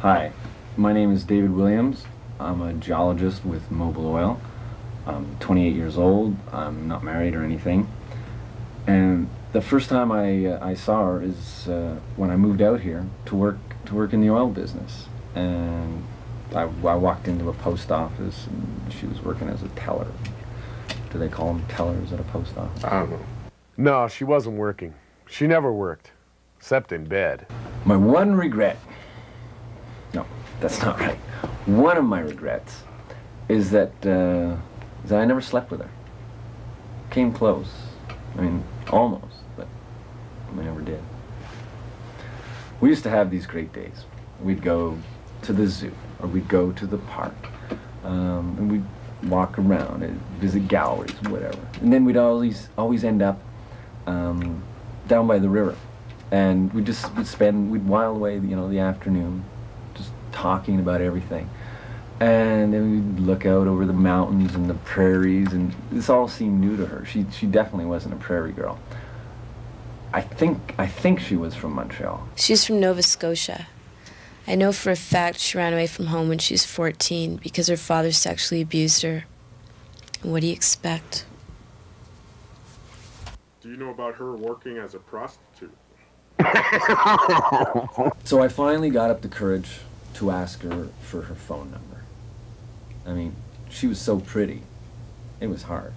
Hi, my name is David Williams. I'm a geologist with Mobil Oil. I'm 28 years old. I'm not married or anything. And the first time I saw her is when I moved out here to work in the oil business. And I walked into a post office and she was working as a teller. Do they call them tellers at a post office? I don't know. No, she wasn't working. She never worked, except in bed. My one regret, no, that's not right. One of my regrets is that I never slept with her. Came close. I mean, almost, but I never did. We used to have these great days. We'd go to the zoo, or we'd go to the park, and we'd walk around and visit galleries, whatever. And then we'd always end up down by the river, and we'd while away, the afternoon, just talking about everything. And then we'd look out over the mountains and the prairies, and this all seemed new to her. She definitely wasn't a prairie girl. I think she was from Montreal. She's from Nova Scotia. I know for a fact she ran away from home when she was 14 because her father sexually abused her. And what do you expect? Do you know about her working as a prostitute? So I finally got up the courage to ask her for her phone number. I mean, she was so pretty. It was hard.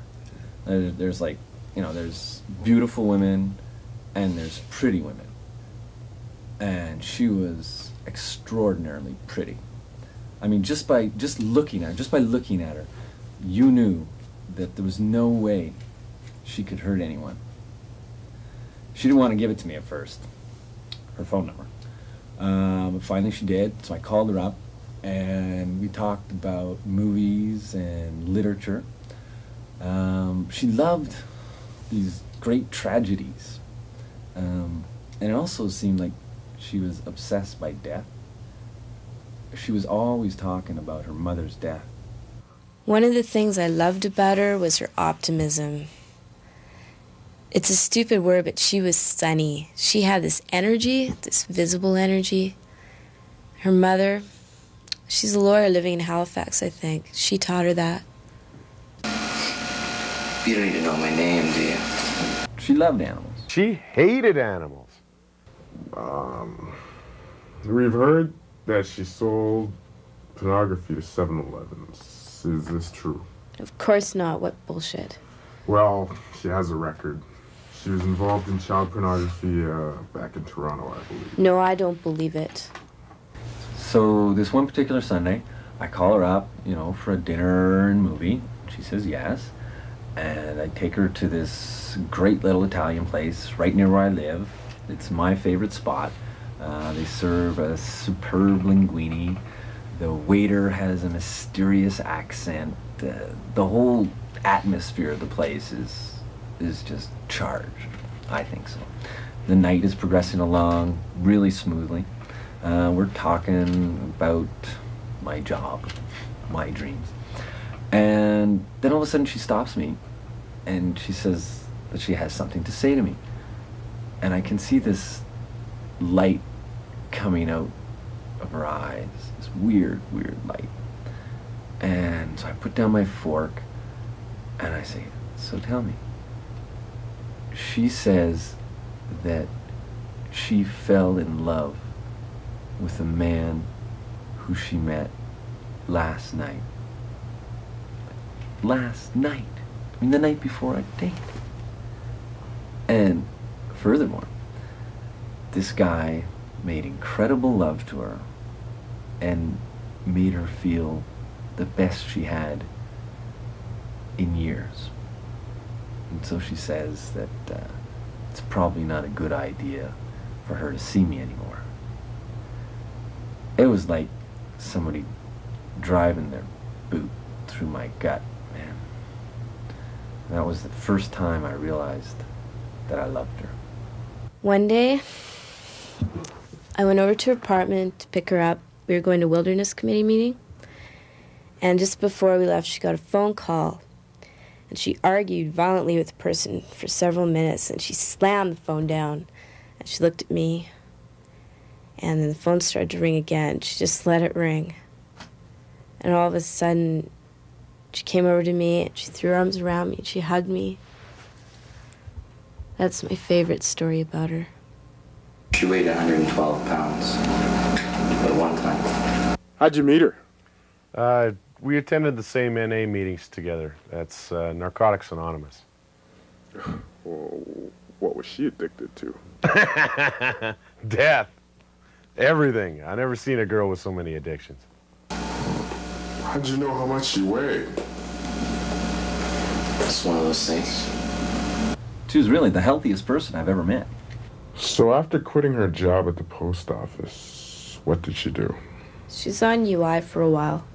There's like, there's beautiful women and there's pretty women. And she was extraordinarily pretty. I mean, just by looking at her, you knew that there was no way she could hurt anyone. She didn't want to give it to me at first, her phone number. But finally she did, so I called her up and we talked about movies and literature. She loved these great tragedies. And it also seemed like she was obsessed by death. She was always talking about her mother's death. One of the things I loved about her was her optimism. It's a stupid word, but she was sunny. She had this energy, this visible energy. Her mother, she's a lawyer living in Halifax, I think. She taught her that. You don't need to know my name, do you? She loved animals. She hated animals. We've heard that she sold pornography to 7-Elevens. Is this true? Of course not. What bullshit. Well, she has a record. She was involved in child pornography back in Toronto, I believe. No, I don't believe it. So this one particular Sunday, I call her up, for a dinner and movie. She says yes. And I take her to this great little Italian place right near where I live. It's my favorite spot. They serve a superb linguine. The waiter has a mysterious accent. The whole atmosphere of the place is just charged. I think so. The night is progressing along really smoothly. We're talking about my job, my dreams. And then all of a sudden she stops me and she says that she has something to say to me. And I can see this light coming out of her eyes, this weird light. And so I put down my fork and I say, so tell me. She says that she fell in love with a man who she met last night. Last night. I mean, the night before our date. And furthermore, this guy made incredible love to her and made her feel the best she had in years. And so she says that it's probably not a good idea for her to see me anymore. It was like somebody driving their boot through my gut, man. And that was the first time I realized that I loved her. One day, I went over to her apartment to pick her up. We were going to Wilderness Committee meeting. And just before we left, she got a phone call. And she argued violently with the person for several minutes. And she slammed the phone down. And she looked at me. And then the phone started to ring again. She just let it ring. And all of a sudden, she came over to me, and she threw her arms around me, and she hugged me. That's my favorite story about her. She weighed 112 pounds at one time. How'd you meet her? We attended the same NA meetings together. That's Narcotics Anonymous. Well, what was she addicted to? Death. Everything. I never seen a girl with so many addictions. How'd you know how much she weighed? It's one of those things. She was really the healthiest person I've ever met. So after quitting her job at the post office, what did she do? She was on UI for a while.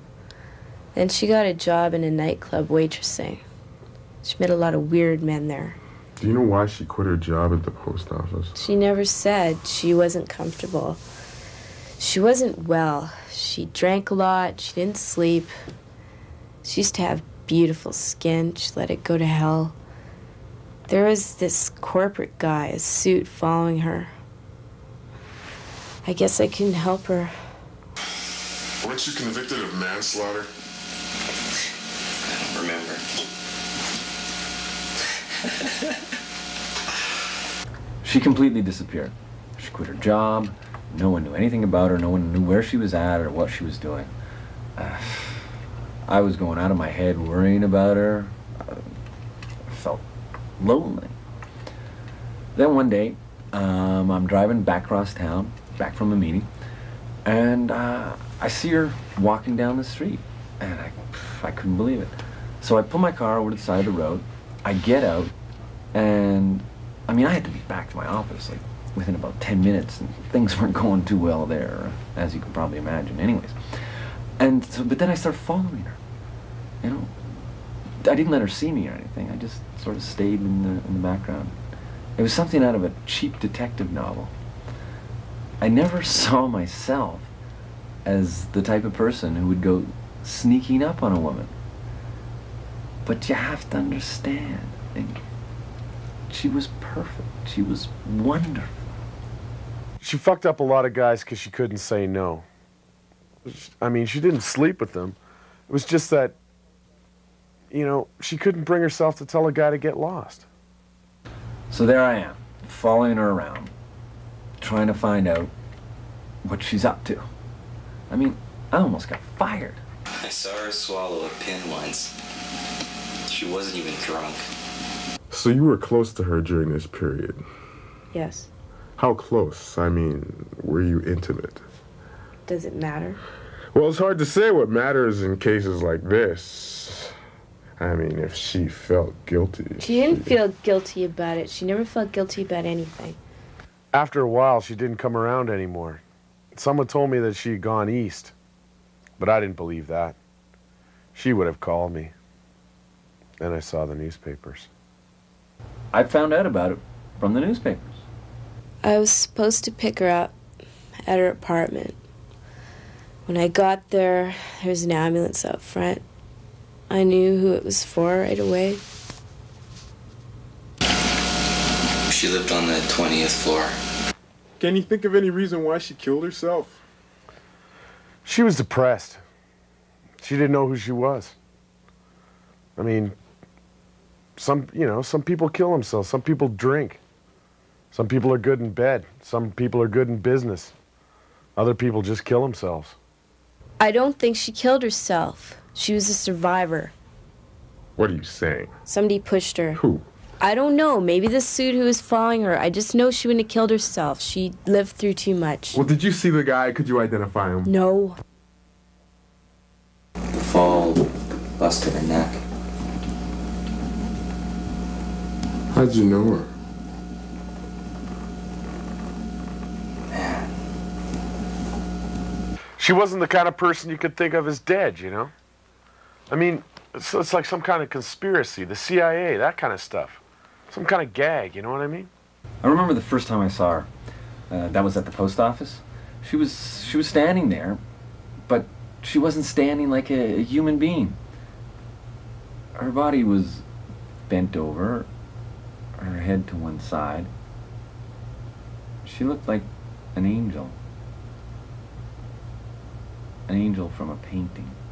Then she got a job in a nightclub waitressing. She met a lot of weird men there. Do you know why she quit her job at the post office? She never said. She wasn't comfortable. She wasn't well. She drank a lot. She didn't sleep. She used to have beautiful skin. She let it go to hell. There was this corporate guy, a suit, following her. I guess I couldn't help her. Weren't you convicted of manslaughter? I don't remember. She completely disappeared. She quit her job. No one knew anything about her. No one knew where she was at or what she was doing. I was going out of my head worrying about her. I felt lonely. Then one day, I'm driving back across town, back from a meeting, and I see her walking down the street, and I couldn't believe it. So I pull my car over to the side of the road. I get out, and I mean, I had to be back to my office like within about 10 minutes, and things weren't going too well there, as you can probably imagine. Anyways, and so, but then I started following her. You know, I didn't let her see me or anything. I just sort of stayed in the background. It was something out of a cheap detective novel. I never saw myself as the type of person who would go sneaking up on a woman. But you have to understand, she was perfect. She was wonderful. She fucked up a lot of guys because she couldn't say no. I mean, she didn't sleep with them. It was just that, you know, she couldn't bring herself to tell a guy to get lost. So there I am, following her around, trying to find out what she's up to. I mean, I almost got fired. I saw her swallow a pin once. She wasn't even drunk. So you were close to her during this period? Yes. How close? I mean, were you intimate? Does it matter? Well, it's hard to say what matters in cases like this. I mean, if she felt guilty. She didn't feel guilty about it. She never felt guilty about anything. After a while, she didn't come around anymore. Someone told me that she'd gone east, but I didn't believe that. She would have called me. Then I saw the newspapers. I found out about it from the newspapers. I was supposed to pick her up at her apartment. When I got there was an ambulance out front. I knew who it was for right away. She lived on the 20th floor. Can you think of any reason why she killed herself? She was depressed. She didn't know who she was. I mean, some people kill themselves. Some people drink. Some people are good in bed. Some people are good in business. Other people just kill themselves. I don't think she killed herself. She was a survivor. What are you saying? Somebody pushed her. Who? I don't know. Maybe the suit who was following her. I just know she wouldn't have killed herself. She lived through too much. Well, did you see the guy? Could you identify him? No. The fall busted her neck. How'd you know her? Man, She wasn't the kind of person you could think of as dead, you know? I mean, it's like some kind of conspiracy, the CIA, that kind of stuff. Some kind of gag, you know what I mean? I remember the first time I saw her. That was at the post office. She was standing there, but she wasn't standing like a human being. Her body was bent over, her head to one side. She looked like an angel. an angel from a painting.